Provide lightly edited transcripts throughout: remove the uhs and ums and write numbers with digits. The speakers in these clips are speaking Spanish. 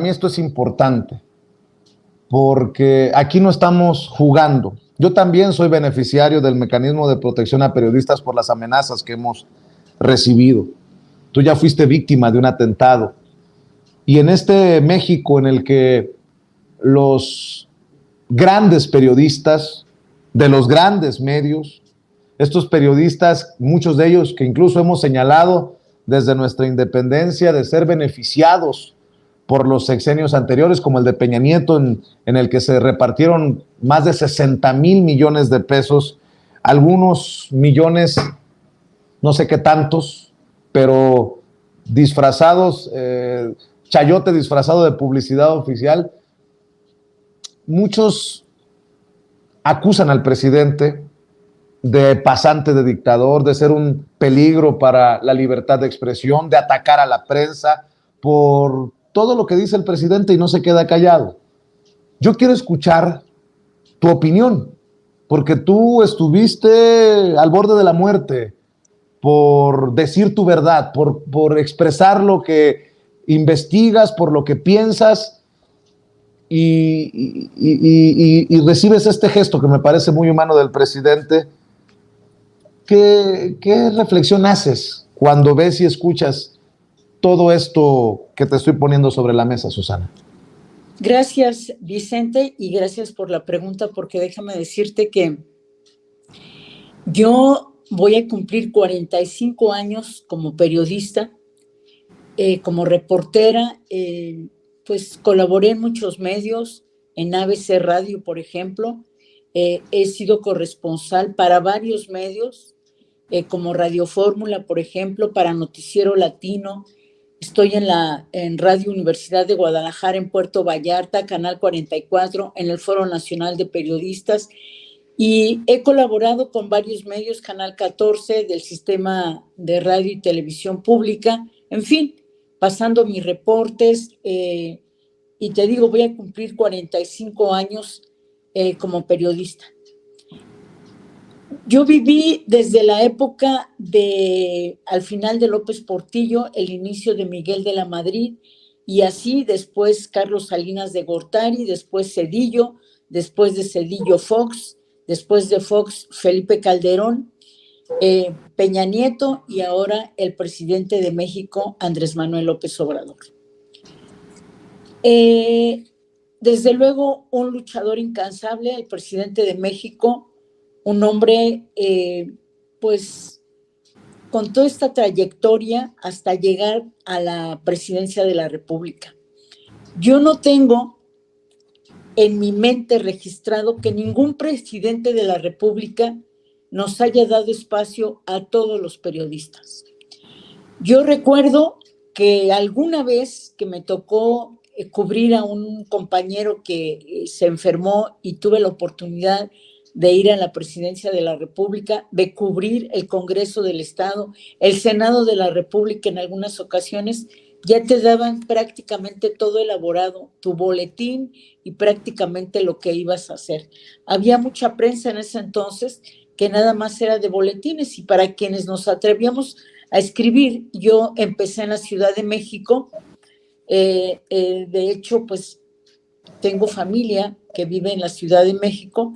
mí esto es importante, porque aquí no estamos jugando. Yo también soy beneficiario del mecanismo de protección a periodistas por las amenazas que hemos recibido. Tú ya fuiste víctima de un atentado. Y en este México en el que los grandes periodistas de los grandes medios, estos periodistas, muchos de ellos que incluso hemos señalado desde nuestra independencia de ser beneficiados por los sexenios anteriores, como el de Peña Nieto, en el que se repartieron más de 60,000 millones de pesos, algunos millones, no sé qué tantos, pero disfrazados, chayote disfrazado de publicidad oficial. Muchos acusan al presidente de pasante de dictador, de ser un peligro para la libertad de expresión, de atacar a la prensa por todo lo que dice el presidente y no se queda callado. Yo quiero escuchar tu opinión, porque tú estuviste al borde de la muerte por decir tu verdad, por expresar lo que investigas, por lo que piensas y recibes este gesto que me parece muy humano del presidente. ¿Qué reflexión haces cuando ves y escuchas todo esto que te estoy poniendo sobre la mesa, Susana? Gracias, Vicente, y gracias por la pregunta, porque déjame decirte que yo voy a cumplir 45 años como periodista, como reportera, pues colaboré en muchos medios, en ABC Radio, por ejemplo, he sido corresponsal para varios medios, como Radio Fórmula, por ejemplo, para Noticiero Latino. Estoy en Radio Universidad de Guadalajara, en Puerto Vallarta, Canal 44, en el Foro Nacional de Periodistas, y he colaborado con varios medios, Canal 14, del Sistema de Radio y Televisión Pública, en fin, pasando mis reportes, y te digo, voy a cumplir 45 años como periodista. Yo viví desde la época al final de López Portillo, el inicio de Miguel de la Madrid, y así después Carlos Salinas de Gortari, después Zedillo, después de Zedillo Fox, después de Fox Felipe Calderón, Peña Nieto y ahora el presidente de México, Andrés Manuel López Obrador. Desde luego, un luchador incansable, el presidente de México, un hombre, pues, con toda esta trayectoria hasta llegar a la presidencia de la República. Yo no tengo en mi mente registrado que ningún presidente de la República nos haya dado espacio a todos los periodistas. Yo recuerdo que alguna vez que me tocó cubrir a un compañero que se enfermó y tuve la oportunidad de ir a la presidencia de la República, de cubrir el Congreso del Estado, el Senado de la República en algunas ocasiones, ya te daban prácticamente todo elaborado, tu boletín y prácticamente lo que ibas a hacer. Había mucha prensa en ese entonces que nada más era de boletines, y para quienes nos atrevíamos a escribir, yo empecé en la Ciudad de México, de hecho, pues tengo familia que vive en la Ciudad de México,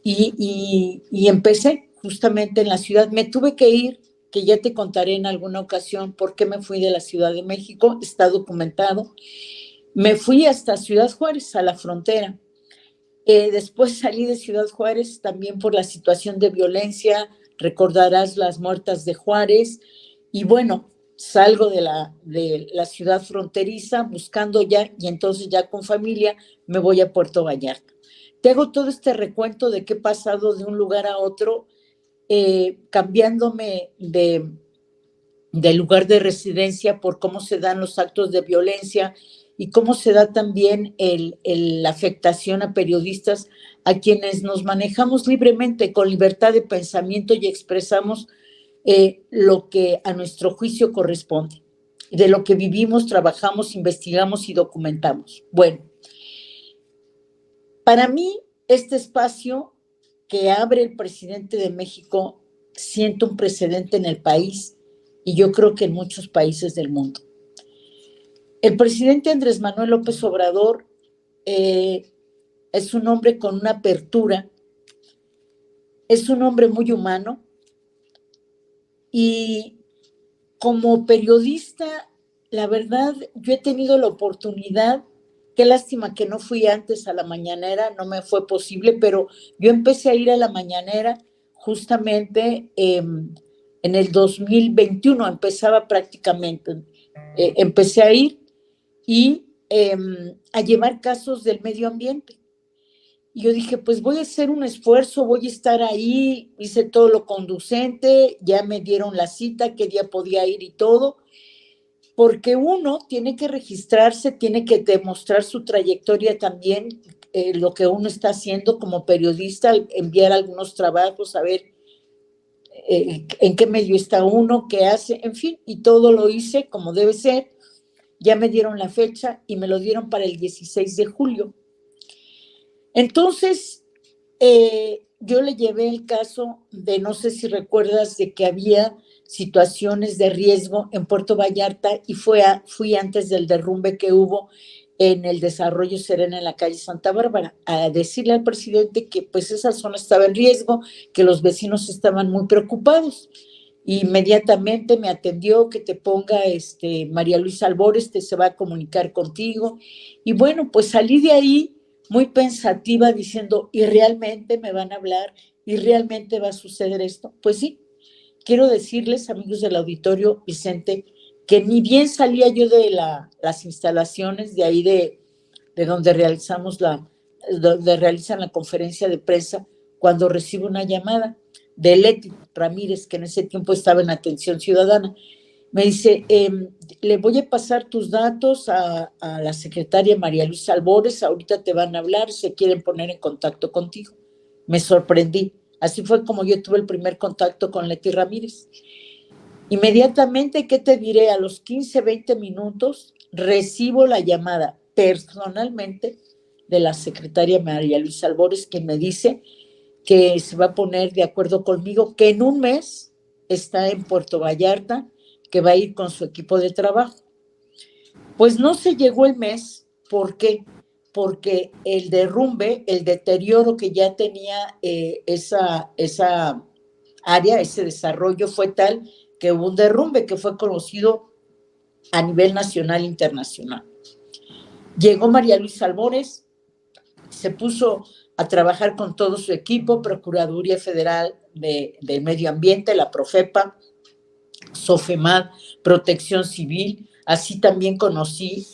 y empecé justamente en la ciudad. Me tuve que ir, que ya te contaré en alguna ocasión por qué me fui de la Ciudad de México, está documentado. Me fui hasta Ciudad Juárez, a la frontera. Después salí de Ciudad Juárez también por la situación de violencia, recordarás las muertas de Juárez, y bueno, salgo de la ciudad fronteriza buscando ya, y entonces ya con familia me voy a Puerto Vallarta. Te hago todo este recuento de qué he pasado de un lugar a otro, cambiándome de lugar de residencia por cómo se dan los actos de violencia y cómo se da también la afectación a periodistas, a quienes nos manejamos libremente, con libertad de pensamiento, y expresamos lo que a nuestro juicio corresponde, de lo que vivimos, trabajamos, investigamos y documentamos. Bueno, para mí, este espacio que abre el presidente de México siente un precedente en el país, y yo creo que en muchos países del mundo. El presidente Andrés Manuel López Obrador es un hombre con una apertura, es un hombre muy humano y como periodista, la verdad, yo he tenido la oportunidad, qué lástima que no fui antes a la mañanera, no me fue posible, pero yo empecé a ir a la mañanera justamente en el 2021, empezaba prácticamente, empecé a ir y a llevar casos del medio ambiente. Y yo dije, pues voy a hacer un esfuerzo, voy a estar ahí, hice todo lo conducente, ya me dieron la cita, qué día podía ir y todo, porque uno tiene que registrarse, tiene que demostrar su trayectoria también, lo que uno está haciendo como periodista, enviar algunos trabajos, a ver en qué medio está uno, qué hace, en fin, y todo lo hice como debe ser. Ya me dieron la fecha y me lo dieron para el 16 de julio. Entonces, yo le llevé el caso de, no sé si recuerdas, de que había situaciones de riesgo en Puerto Vallarta y fui antes del derrumbe que hubo en el Desarrollo Serena en la calle Santa Bárbara, a decirle al presidente que pues esa zona estaba en riesgo, que los vecinos estaban muy preocupados. Inmediatamente me atendió, que te ponga María Luisa Albores, se va a comunicar contigo. Y bueno, pues salí de ahí muy pensativa diciendo, ¿y realmente me van a hablar? ¿Y realmente va a suceder esto? Pues sí, quiero decirles, amigos del auditorio, Vicente, que ni bien salía yo de las instalaciones de ahí de donde donde realizan la conferencia de prensa, cuando recibo una llamada de Leti Ramírez, que en ese tiempo estaba en Atención Ciudadana. Me dice, le voy a pasar tus datos a la secretaria María Luisa Albores, ahorita te van a hablar, se quieren poner en contacto contigo. Me sorprendí. Así fue como yo tuve el primer contacto con Leti Ramírez. Inmediatamente, ¿qué te diré? A los 15, 20 minutos recibo la llamada personalmente de la secretaria María Luisa Albores, que me dice que se va a poner de acuerdo conmigo, que en un mes está en Puerto Vallarta, que va a ir con su equipo de trabajo. Pues no se llegó el mes. ¿Por qué? Porque el derrumbe, el deterioro que ya tenía esa área, ese desarrollo fue tal que hubo un derrumbe que fue conocido a nivel nacional e internacional. Llegó María Luisa Albores, se puso a trabajar con todo su equipo, Procuraduría Federal del Medio Ambiente, la Profepa, Sofemad, Protección Civil. Así también conocí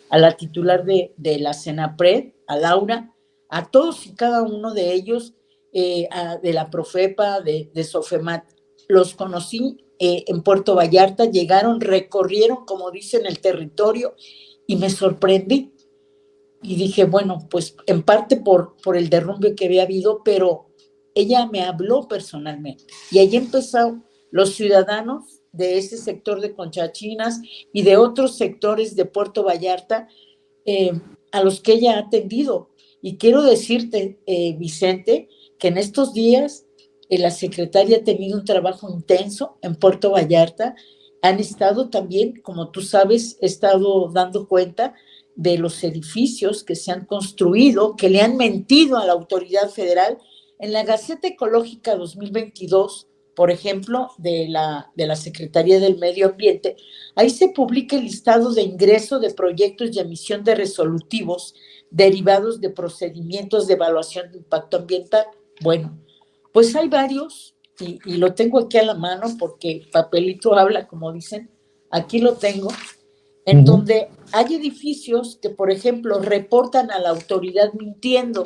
a la titular de la Senapred, a Laura, a todos y cada uno de ellos, de la Profepa, de Sofemad. Los conocí en Puerto Vallarta, llegaron, recorrieron, como dicen, el territorio y me sorprendí. Y dije, bueno, pues en parte por el derrumbe que había habido, pero ella me habló personalmente. Y ahí empezaron los ciudadanos de ese sector de Conchachinas y de otros sectores de Puerto Vallarta a los que ella ha atendido. Y quiero decirte, Vicente, que en estos días la secretaria ha tenido un trabajo intenso en Puerto Vallarta. Han estado también, como tú sabes, he estado dando cuenta de los edificios que se han construido, que le han mentido a la autoridad federal. En la Gaceta Ecológica 2022, por ejemplo, de la Secretaría del Medio Ambiente, ahí se publica el listado de ingreso de proyectos y emisión de resolutivos derivados de procedimientos de evaluación de impacto ambiental. Bueno, pues hay varios, y lo tengo aquí a la mano porque papelito habla, como dicen, aquí lo tengo, en donde hay edificios que, por ejemplo, reportan a la autoridad mintiendo,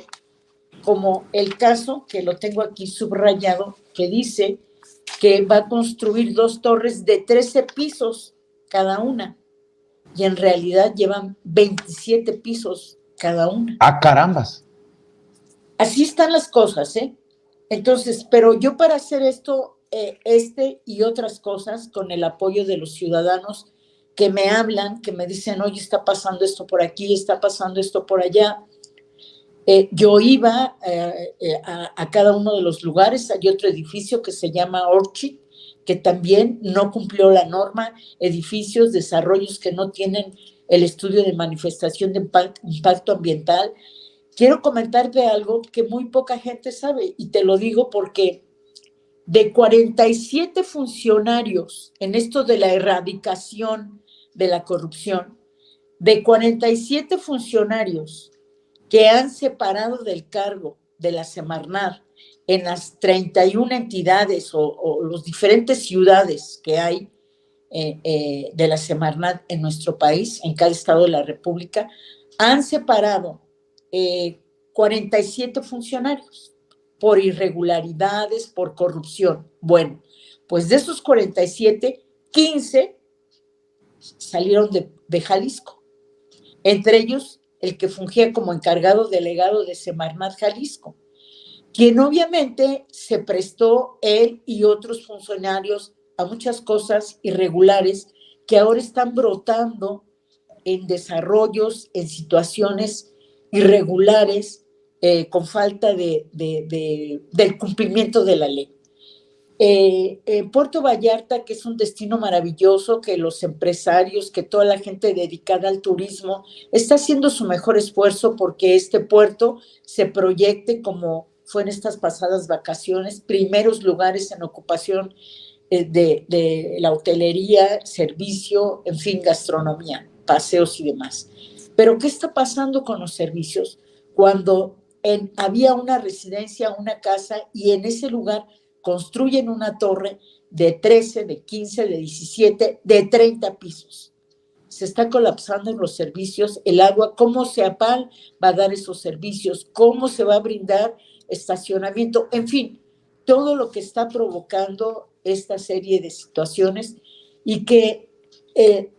como el caso, que lo tengo aquí subrayado, que dice que va a construir 2 torres de 13 pisos cada una, y en realidad llevan 27 pisos cada una. ¡Ah, carambas! Así están las cosas, ¿eh? Entonces, pero yo para hacer esto, y otras cosas, con el apoyo de los ciudadanos que me hablan, que me dicen, oye, está pasando esto por aquí, está pasando esto por allá. Yo iba a cada uno de los lugares. Hay otro edificio que se llama Orchid, que también no cumplió la norma, edificios, desarrollos que no tienen el estudio de manifestación de impacto ambiental. Quiero comentarte algo que muy poca gente sabe, y te lo digo porque de 47 funcionarios en esto de la erradicación de la corrupción, de 47 funcionarios que han separado del cargo de la Semarnat en las 31 entidades o las diferentes ciudades que hay de la Semarnat en nuestro país, en cada estado de la República, han separado 47 funcionarios por irregularidades, por corrupción. Bueno, pues de esos 47, 15 salieron de Jalisco. Entre ellos, el que fungía como encargado delegado de Semarnat Jalisco, quien obviamente se prestó él y otros funcionarios a muchas cosas irregulares que ahora están brotando en desarrollos, en situaciones irregulares, con falta del cumplimiento de la ley. Puerto Vallarta, que es un destino maravilloso, que los empresarios, que toda la gente dedicada al turismo está haciendo su mejor esfuerzo porque este puerto se proyecte como fue en estas pasadas vacaciones, primeros lugares en ocupación de la hotelería, servicio, en fin, gastronomía, paseos y demás. Pero ¿qué está pasando con los servicios cuando había una residencia, una casa, y en ese lugar construyen una torre de 13, de 15, de 17, de 30 pisos? Se está colapsando en los servicios, el agua, ¿cómo CEAPAL va a dar esos servicios? ¿Cómo se va a brindar estacionamiento? En fin, todo lo que está provocando esta serie de situaciones, y que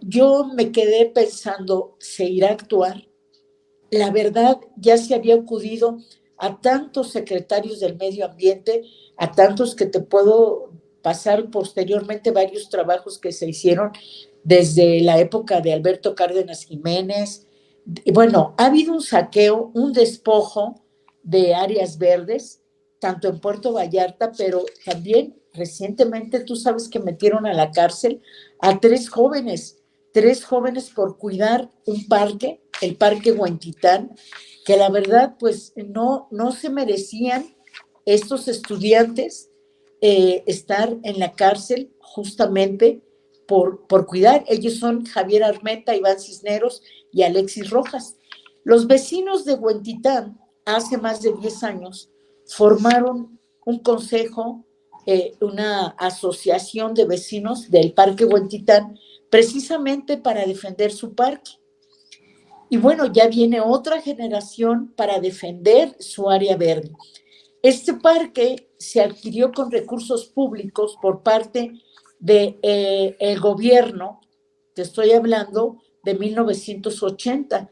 yo me quedé pensando, ¿se irá a actuar? La verdad, ya se había acudido a tantos secretarios del medio ambiente, a tantos que te puedo pasar posteriormente varios trabajos que se hicieron desde la época de Alberto Cárdenas Jiménez. Bueno, ha habido un saqueo, un despojo de áreas verdes, tanto en Puerto Vallarta, pero también recientemente tú sabes que metieron a la cárcel a tres jóvenes por cuidar un parque, el Parque Huentitán, que la verdad pues no se merecían estos estudiantes estar en la cárcel justamente por cuidar. Ellos son Javier Armenta, Iván Cisneros y Alexis Rojas. Los vecinos de Huentitán, hace más de 10 años, formaron un consejo, una asociación de vecinos del Parque Huentitán, precisamente para defender su parque. Y bueno, ya viene otra generación para defender su área verde. Este parque se adquirió con recursos públicos por parte del gobierno, te estoy hablando de 1980,